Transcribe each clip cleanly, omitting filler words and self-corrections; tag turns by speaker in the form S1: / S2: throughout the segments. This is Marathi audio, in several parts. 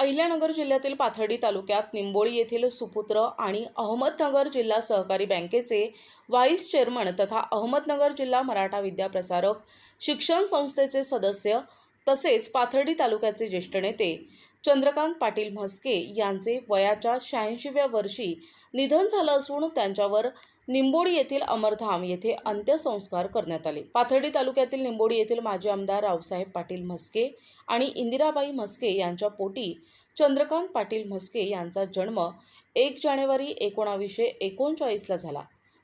S1: अहिल्यानगर जिल्ह्यातील पाथर्डी तालुक्यात निंबोळी येथील सुपुत्र आणि अहमदनगर जिल्हा सहकारी बँकेचे व्हाईस चेअरमन तथा अहमदनगर जिल्हा मराठा विद्याप्रसारक शिक्षण संस्थेचे सदस्य तसेच पाथर्डी तालुक्याचे ज्येष्ठ नेते चंद्रकांत पाटील म्हस्के यांचे वयाच्या 86व्या वर्षी निधन झालं असून त्यांच्यावर निंबोळी येथील अमरधाम येथे अंत्यसंस्कार करण्यात आले। पाथर्डी तालुक्यातील निंबोळी येथील माजी आमदार रावसाहेब पाटील म्हस्के आणि इंदिराबाई म्हस्के यांच्या पोटी चंद्रकांत पाटील म्हस्के यांचा जन्म 1 जानेवारी 1939 ला झाला।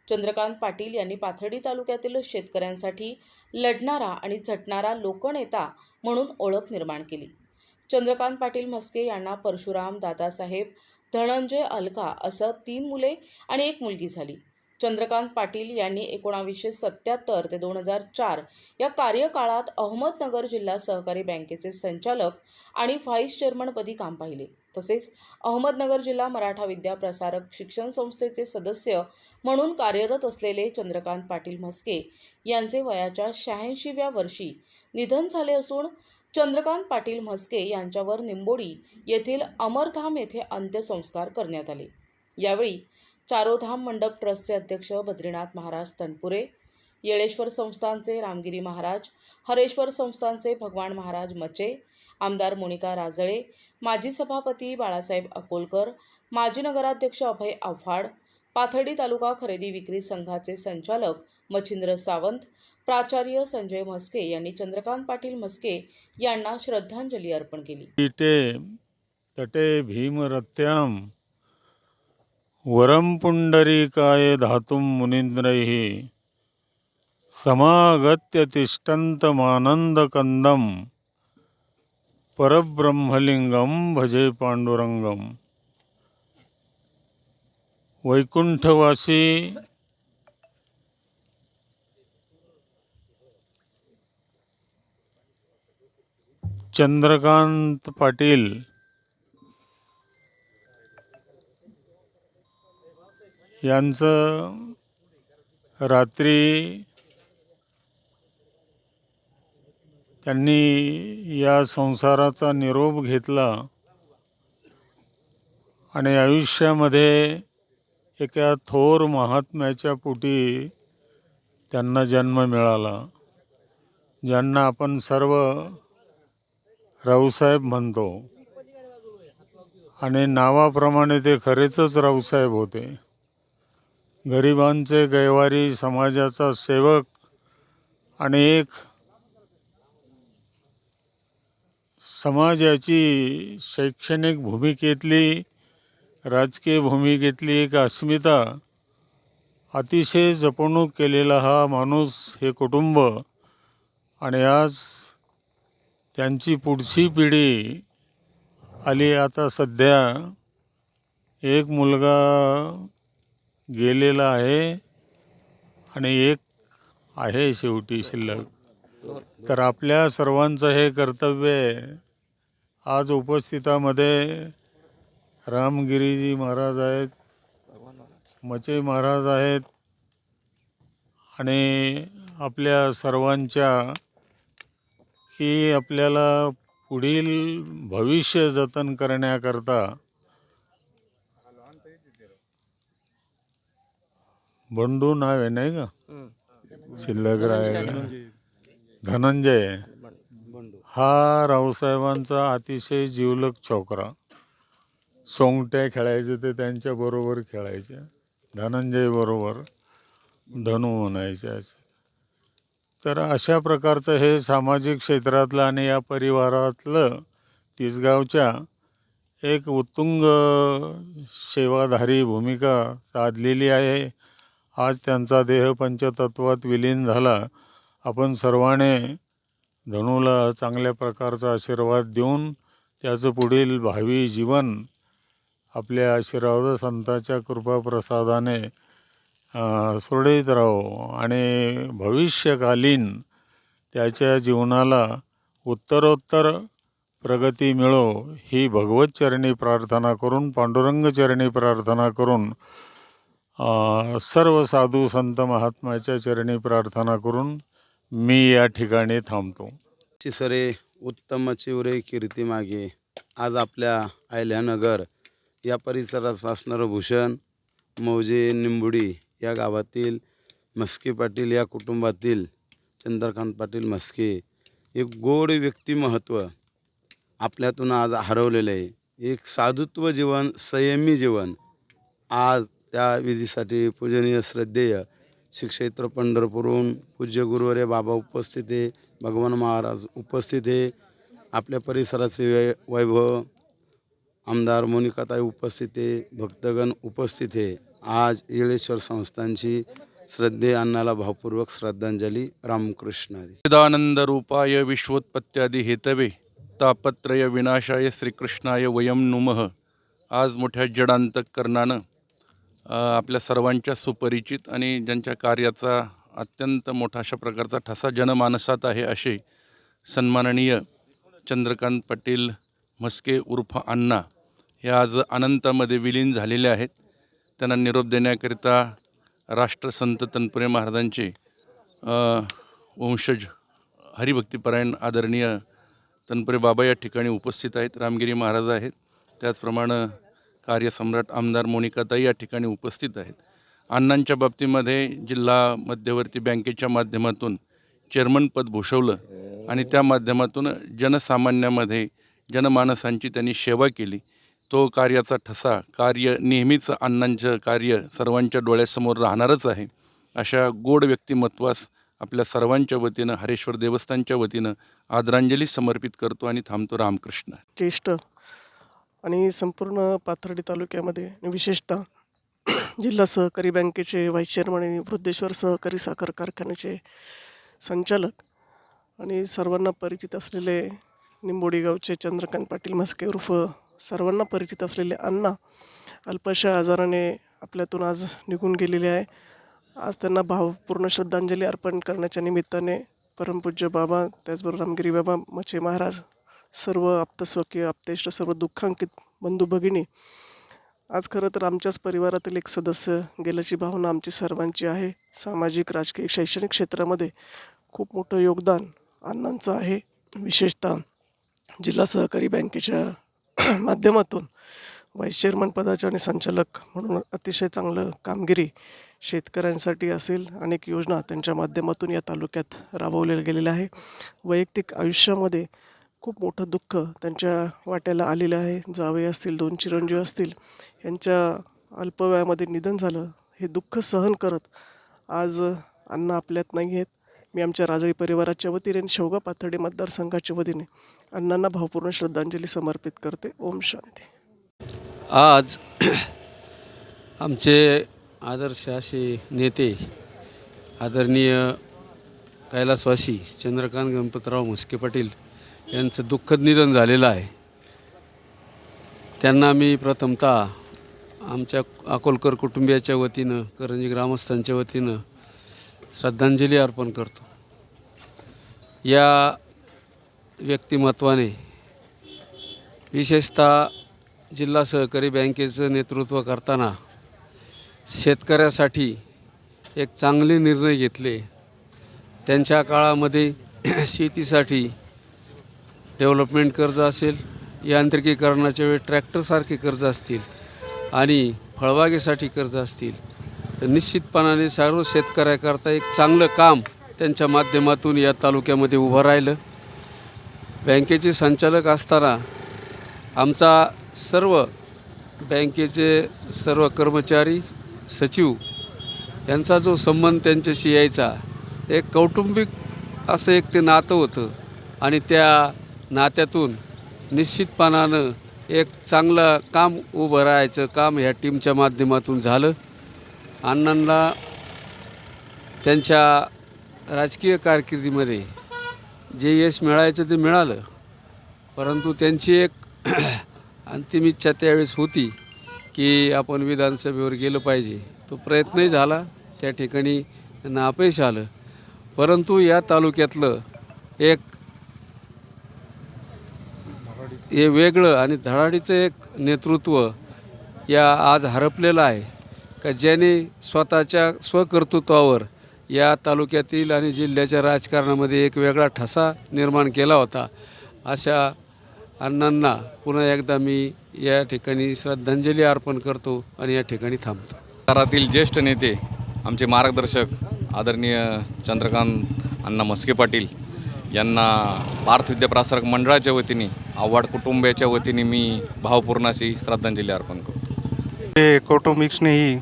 S1: चंद्रकांत पाटील यांनी पाथर्डी तालुक्यातील शेतकऱ्यांसाठी लढणारा आणि झटणारा लोकनेता म्हणून ओळख निर्माण केली। चंद्रकांत पाटील म्हस्के यांना परशुराम, दादासाहेब, धनंजय, अलका असं 3 मुले आणि 1 मुलगी झाली। चंद्रकांत पाटील यांनी 1977 ते 2004 या कार्यकाळात अहमदनगर जिल्हा सहकारी बँकेचे संचालक आणि व्हाईस चेअरमनपदी काम पाहिले। तसेच अहमदनगर जिल्हा मराठा विद्याप्रसारक शिक्षण संस्थेचे सदस्य म्हणून कार्यरत असलेले चंद्रकांत पाटील म्हस्के यांचे वयाच्या 86व्या वर्षी निधन झाले असून चंद्रकांत पाटील म्हस्के यांच्यावर निंबोळी येथील अमरधाम येथे अंत्यसंस्कार करण्यात आले। यावेळी चारोधाम मंडप ट्रस्टचे अध्यक्ष बद्रीनाथ महाराज तनपुरे, येळेश्वर संस्थानचे रामगिरी महाराज, हरेश्वर संस्थानचे भगवान महाराज मचे, आमदार मोनिका राजळे, माजी सभापती बाळासाहेब अकोलकर, माजी नगराध्यक्ष अभय आव्हाड, पाथर्डी तालुका खरेदी विक्री संघाचे संचालक मच्छिंद्र सावंत, प्राचार्य संजय म्हस्के यांनी चंद्रकांत पाटील म्हस्के यांना श्रद्धांजली अर्पण केली।
S2: तटे भीमरत्याम वरम पुंडरीकाय धातुम मुनींद्रैः समागत्य तिष्ठन्तमानन्दकन्दं परब्रह्मलिंगं भजे पांडुरंगम। वैकुंठवासी चंद्रकांत पाटील यांचं रात्री त्यांनी या संसाराचा निरोप घेतला आणि आयुष्यामध्ये एका थोर महात्म्याच्या पोटी त्यांना जन्म मिळाला, ज्यांना आपण सर्व रावसाहेब म्हणतो आणि नावाप्रमाणे ते खरेच रावसाहेब होते। गरिबांचे गैवारी, समाजाचा सेवक आणि एक समाजाची शैक्षणिक भूमिकेतली, राजकीय भूमिकेतली एक अस्मिता अतिशय जपणूक केलेला हा माणूस, हे कुटुंब, आणि आज त्यांची पुढची पिढी आली। आता सध्या एक मुलगा गेलेला आहे आणि एक आहे शेवटी शिल्लक। तर आपल्या सर्वांचं हे कर्तव्य आहे। आज उपस्थितामध्ये रामगिरीजी महाराज आहेत, मचे महाराज आहेत आणि आपल्या सर्वांच्या की आपल्याला पुढील भविष्य जतन करण्याकरता बंडू नाव आहे नाही का, शिल्लक राहिला धनंजय, हा रावसाहेबांचा अतिशय जिवलग छोकरा। सोंगट्या खेळायचे ते त्यांच्या बरोबर खेळायचे, धनंजय बरोबर धनू म्हणायचे। तर अशा प्रकारचं हे सामाजिक क्षेत्रातलं आणि या परिवारातलं तिसगावच्या एक उत्तुंग सेवाधारी भूमिका साधलेली आहे। आज त्यांचा देह पंचतत्वात विलीन झाला। आपण सर्वांनी धनूला चांगल्या प्रकारचा आशीर्वाद देऊन त्याचं पुढील भावी जीवन आपल्या आशीर्वाद संतांच्या कृपाप्रसादाने सुरळीत राहो आणि भविष्यकालीन त्याच्या जीवनाला उत्तरोत्तर प्रगती मिळो ही भगवत चरणी प्रार्थना करून, पांडुरंग चरणी प्रार्थना करून, सर्व साधू संत महात्म्याच्या चरणी प्रार्थना करून मी या ठिकाणी थांबतो।
S3: चिसरे उत्तम चिवरे कीर्ती मागे आज आपल्या अहिल्यानगर या परिसरात असणारं भूषण मौजे निंबुडी या गावातील म्हस्के पाटील या कुटुंबातील चंद्रकांत पाटील म्हस्के एक गोड व्यक्तिमत्व आपल्यातून आज हरवलेलं आहे. एक साधुत्व जीवन, संयमी जीवन. आज त्या विधीसाठी पूजनीय श्रद्धेय श्री क्षेत्र पंढरपूरहून पूज्य गुरुवर्य बाबा उपस्थित आहे, भगवान महाराज उपस्थित आहे, आपल्या परिसराचे वैभव आमदार मोनिकाताई उपस्थित आहे, भक्तगण उपस्थित आहे. आज येळेश्वर संस्थांची श्रद्धे अण्णाला भावपूर्वक श्रद्धांजली. रामकृष्ण हरी.
S4: चिदानंद रूपाय विश्वोत्पत्त्यादि हेतवे तापत्रय विनाशाय श्रीकृष्णाय वयम नुमः. आज मोठ्या जडांतकरणानं आपल्या सर्वांच्या सुपरिचित आणि ज्यांच्या कार्याचा अत्यंत मोठा अशा प्रकारचा ठसा जनमानसात आहे असे सन्माननीय चंद्रकांत पाटील म्हस्के उर्फ अण्णा हे आज अनंतामध्ये विलीन झालेले आहेत. त्यांना निरोप देण्याकरिता राष्ट्रसंत तनपुरे महाराजांचे वंशज हरिभक्तीपरायण आदरणीय तनपुरे बाबा या ठिकाणी उपस्थित आहेत. रामगिरी महाराज आहेत. त्याचप्रमाणे कार्यसम्राट आमदार मोनिकाताई या ठिकाणी उपस्थित आहेत. अण्णांच्या बाबतीमध्ये जिल्हा मध्यवर्ती बँकेच्या माध्यमातून चेअरमनपद भूषवलं आणि त्या माध्यमातून जनसामान्यामध्ये जनमानसांची त्यांनी सेवा केली. तो कार्याचा ठसा कार्य नेहमीच अण्णांचं कार्य सर्वांच्या डोळ्यासमोर राहणारच आहे. अशा गोड व्यक्तिमत्वास आपल्या सर्वांच्या वतीनं हरेश्वर देवस्थानच्या वतीनं आदरांजली समर्पित करतो आणि थांबतो. रामकृष्ण.
S5: ज्येष्ठ आणि संपूर्ण पाथर्डी तालुक्यामध्ये विशेषतः जिल्हा सहकारी बँकेचे व्हाईस चेअरमन आणि वृद्धेश्वर सहकारी साखर कारखान्याचे संचालक आणि सर्वांना परिचित असलेले निंबोडी गावचे चंद्रकांत पाटील म्हस्के उर्फ सर्वांना परिचित असलेले अण्णा अल्पशा आजाराने आपल्यातून आज निघून गेलेले आहे. आज त्यांना भावपूर्ण श्रद्धांजली अर्पण करण्याच्या निमित्ताने परमपूज्य बाबा, त्याचबरोबर रामगिरी बाबा मचे महाराज, सर्व आप्तस्वकीय आप्तेष्ट सर्व दुःखांकित बंधू भगिनी, आज खरं तर आमच्याच परिवारातील एक सदस्य गेल्याची भावना आमची सर्वांची आहे. सामाजिक, राजकीय, शैक्षणिक क्षेत्रामध्ये खूप मोठं योगदान अण्णांचं आहे. विशेषतः जिल्हा सहकारी बँकेच्या माध्यमातून व्हाईस चेअरमन पदाचे आणि संचालक म्हणून अतिशय चांगलं कामगिरी शेतकऱ्यांसाठी असेल, अनेक योजना त्यांच्या माध्यमातून या तालुक्यात राबवल्या गेलेल्या आहे. वैयक्तिक आयुष्यामध्ये खूप मोठं दुःख त्यांच्या वाट्याला आलेलं आहे. जावई असतील, 2 चिरंजीव असतील, यांच्या अल्पवयामध्ये निधन झालं. हे दुःख सहन करत आज अण्णा आपल्यात नाही आहेत. मी आमच्या राजळी परिवाराच्या वतीने आणि शेवगाव पाथर्डी मतदारसंघाच्या वतीने अण्णांना भावपूर्ण श्रद्धांजली समर्पित करते. ओम शांती.
S6: आज आमचे आदर्श असे नेते आदरणीय कैलासवासी चंद्रकांत गणपतराव म्हस्के पाटील यांचं दुःखद निधन झालेलं आहे. त्यांना मी प्रथमतः आमच्या अकोलकर कुटुंबियाच्या वतीनं, करंजी ग्रामस्थांच्या वतीनं श्रद्धांजली अर्पण करतो. या व्यक्तिमत्वाने विशेषतः जिल्हा सहकारी बँकेचं नेतृत्व करताना शेतकऱ्यासाठी एक चांगले निर्णय घेतले. त्यांच्या काळामध्ये शेतीसाठी डेव्हलपमेंट कर्ज असेल, यांत्रिकीकरणाच्या वेळी ट्रॅक्टरसारखे कर्ज असतील आणि फळबागेसाठी कर्ज असतील, तर निश्चितपणाने सर्व शेतकऱ्याकरता एक चांगलं काम त्यांच्या माध्यमातून या तालुक्यामध्ये उभं राहिलं. बँकेचे संचालक असताना आमचा सर्व बँकेचे सर्व कर्मचारी, सचिव यांचा जो संबंध त्यांच्याशी यायचा, एक कौटुंबिक असं एक ते नातं होतं आणि त्या नात्यातून निश्चितपणानं एक चांगलं काम उभं राहायचं काम ह्या टीमच्या माध्यमातून झालं. अण्णांना त्यांच्या राजकीय कारकिर्दीमध्ये जे यश मिळायचं ते मिळालं, परंतु त्यांची एक अंतिम इच्छा त्यावेळेस होती की आपण विधानसभेवर गेलं पाहिजे. तो प्रयत्नही झाला, त्या ठिकाणी त्यांना अपयश आलं. परंतु या तालुक्यातलं एक हे वेगळं आणि धडाडीचं एक नेतृत्व या आज हरपलेलं आहे का, ज्याने स्वतःच्या स्वकर्तृत्वावर या तालुक्यातील आणि जिल्ह्याच्या राजकारणामध्ये एक वेगळा ठसा निर्माण केला होता. अशा अण्णांना पुन्हा एकदा मी या ठिकाणी श्रद्धांजली अर्पण करतो आणि या ठिकाणी थांबतो.
S7: शहरातील ज्येष्ठ नेते आमचे मार्गदर्शक आदरणीय चंद्रकांत अण्णा म्हस्के पाटील यांना पार्थ विद्याप्रसारक मंडळाच्या वतीने आव्हाड कुटुंबियाच्या वतीने मी भावपूर्ण अशी श्रद्धांजली अर्पण करतो.
S2: कौटुंबिक स्नेही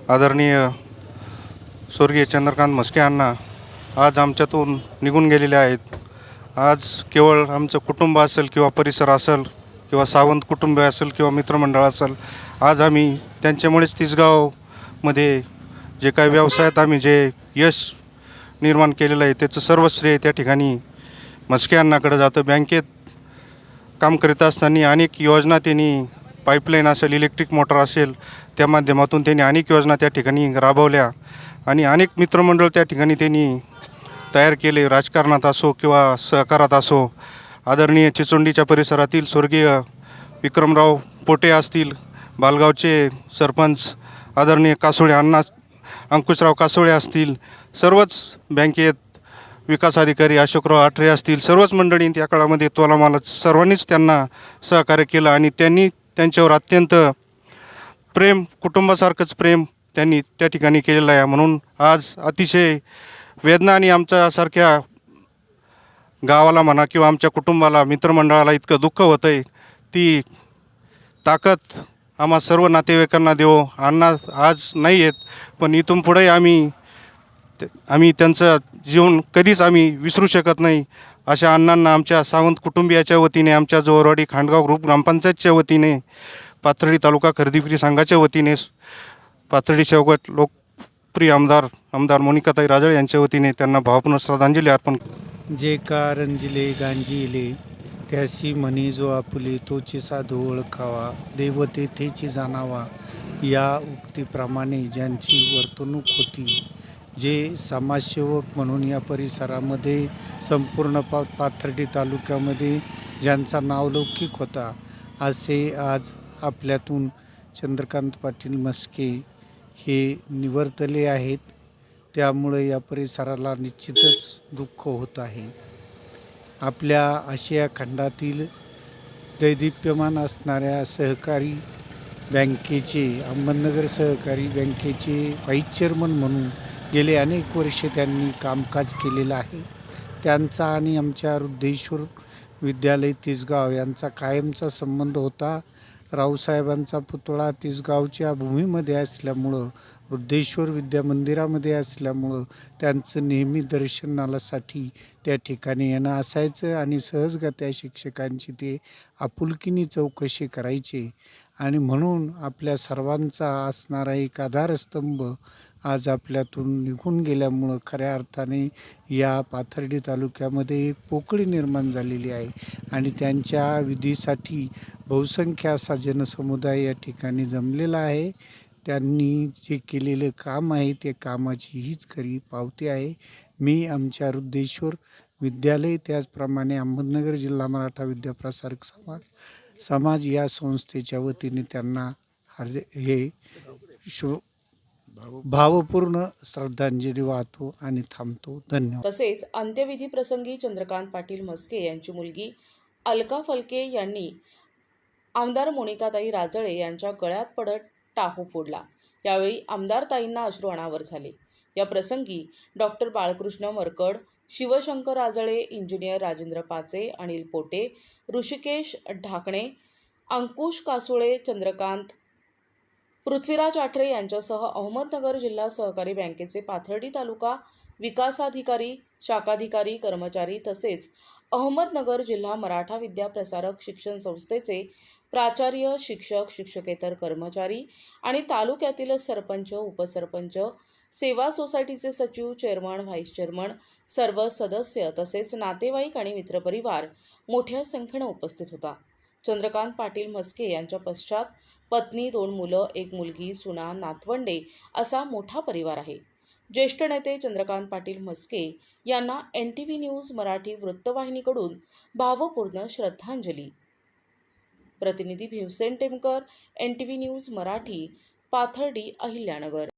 S2: आदरणीय स्वर्गीय चंद्रकांत म्हस्के अण्णा आज आमच्यातून निघून गेलेले आहेत. आज केवळ आमचं कुटुंब असेल किंवा परिसर असेल किंवा सावंत कुटुंब असेल किंवा मित्रमंडळ असेल, आज आम्ही त्यांच्यामुळेच तिसगावमध्ये जे काही व्यवसायात आम्ही जे यश निर्माण केलेलं आहे त्याचं सर्व श्रेय त्या ठिकाणी म्हस्के अण्णाकडे जातं. बँकेत काम करीत असताना अनेक योजना त्यांनी पाईपलाईन असेल, इलेक्ट्रिक मोटर असेल, त्या माध्यमातून त्यांनी अनेक योजना त्या ठिकाणी राबवल्या आणि अनेक मित्रमंडळ त्या ठिकाणी त्यांनी तयार केले. राजकारणात असो किंवा सहकारात असो, आदरणीय चिचोंडीच्या परिसरातील स्वर्गीय विक्रमराव पोटे असतील, बालगावचे सरपंच आदरणीय कासोळे अण्णा अंकुशराव कासोळे असतील, सर्वच बँकेत विकास अधिकारी अशोकराव आठरे असतील, सर्वच मंडळी त्या काळामध्ये तोलामाला सर्वांनीच त्यांना सहकार्य केलं आणि त्यांनी त्यांच्यावर अत्यंत प्रेम, कुटुंबासारखंच प्रेम त्यांनी त्या ठिकाणी केलेलं आहे. म्हणून आज अतिशय वेदना आणि आमच्यासारख्या गावाला म्हणा किंवा आमच्या कुटुंबाला, मित्रमंडळाला इतकं दुःख होतं आहे, ती ताकद आम्हा सर्व नातेवाईकांना देवो. अण्णा आज नाही आहेत, पण इथून पुढे आम्ही त्यांचं जीवन कधीच आम्ही विसरू शकत नाही. अशा अण्णांना आमच्या सावंत कुटुंबियाच्या वतीने, आमच्या जोरवाडी खांडगाव ग्रुप ग्रामपंचायतच्या वतीने, पाथर्डी तालुका खरेदी विक्री संघाच्या वतीने, पाथर्डी शेवगट लोकप्रिय आमदार मोनिकाताई राजळे यांच्या वतीने त्यांना भावपूर्ण श्रद्धांजली अर्पण.
S8: जे का रंजिले गांजिले त्यासी म्हणी जो आपुले तोची साधू ओळखावा, देव तेथेची जाणावा, या उक्तीप्रमाणे ज्यांची वर्तणूक होती, जे समाजसेवक म्हणून या परिसरामध्ये संपूर्ण पाथर्डी तालुक्यामध्ये ज्यांचा नावलौकिक होता, असे आज आपल्यातून चंद्रकांत पाटील म्हस्के हे निवर्तले आहेत. त्यामुळे या परिसराला निश्चितच दुःख होत आहे. आपल्या आशिया खंडातील दैदिप्यमान असणाऱ्या सहकारी बँकेचे, अहमदनगर सहकारी बँकेचे व्हाईस चेअरमन म्हणून गेले अनेक वर्षे त्यांनी कामकाज केलेलं आहे. त्यांचा आणि आमच्या वृद्धेश्वर विद्यालय तिसगाव यांचा कायमचा संबंध होता. रावसाहेबांचा पुतळा तिसगावच्या भूमीमध्ये असल्यामुळं, वृद्धेश्वर विद्या मंदिरामध्ये असल्यामुळं त्यांचं नेहमी दर्शनासाठी त्या ठिकाणी येणं असायचं आणि सहजगत्या शिक्षकांची ते आपुलकीने चौकशी करायचे. आणि म्हणून आपल्या सर्वांचा असणारा एक आधारस्तंभ आज आपल्यातून निघून गेल्यामुळं खऱ्या अर्थाने या पाथर्डी तालुक्यामध्ये एक पोकळी निर्माण झालेली आहे आणि त्यांच्या विधीसाठी बहुसंख्य असा जनसमुदाय या ठिकाणी जमलेला आहे. त्यांनी जे केलेलं काम आहे ते कामाची हीच खरी पावती आहे. मी आमच्या वृद्धेश्वर विद्यालय, त्याचप्रमाणे अहमदनगर जिल्हा मराठा विद्याप्रसारक समाज या संस्थेच्या वतीने त्यांना हे भावपूर्ण श्रद्धांजली वाहतो आणि थांबतो. धन्यवाद.
S1: तसेच अंत्यविधी प्रसंगी चंद्रकांत पाटील म्हस्के यांची मुलगी अलका फलके यांनी आमदार मोनिकाताई राजळे यांच्या गळ्यात पडत टाहो फोडला. यावेळी आमदार ताईंना अश्रू अनावर झाले. या प्रसंगी डॉक्टर बाळकृष्ण मरकड, शिवशंकर राजळे, इंजिनियर राजेंद्र पाचे, अनिल पोटे, ऋषिकेश ढाकणे, अंकुश कासोळे, चंद्रकांत, पृथ्वीराज आठरे यांच्यासह अहमदनगर जिल्हा सहकारी बँकेचे पाथर्डी तालुका विकासाधिकारी, शाखाधिकारी, कर्मचारी तसेच अहमदनगर जिल्हा मराठा विद्याप्रसारक शिक्षण संस्थेचे प्राचार्य, शिक्षक, शिक्षकेतर कर्मचारी आणि तालुक्यातील सरपंच, उपसरपंच, सेवा सोसायटीचे सचिव, चेअरमन, व्हाईस चेअरमन, सर्व सदस्य तसेच नातेवाईक आणि मित्रपरिवार मोठ्या संख्येने उपस्थित होता. चंद्रकांत पाटील म्हस्के यांच्या पश्चात पत्नी, 2 मुलं, 1 मुलगी, सुना, नातवंडे असा मोठा परिवार आहे. ज्येष्ठ नेते चंद्रकांत पाटील म्हस्के यांना NTV न्यूज मराठी वृत्तवाहिनीकडून भावपूर्ण श्रद्धांजली. प्रतिनिधी भिवसेन टेमकर, NTV न्यूज मराठी, पाथर्डी, अहिल्यानगर.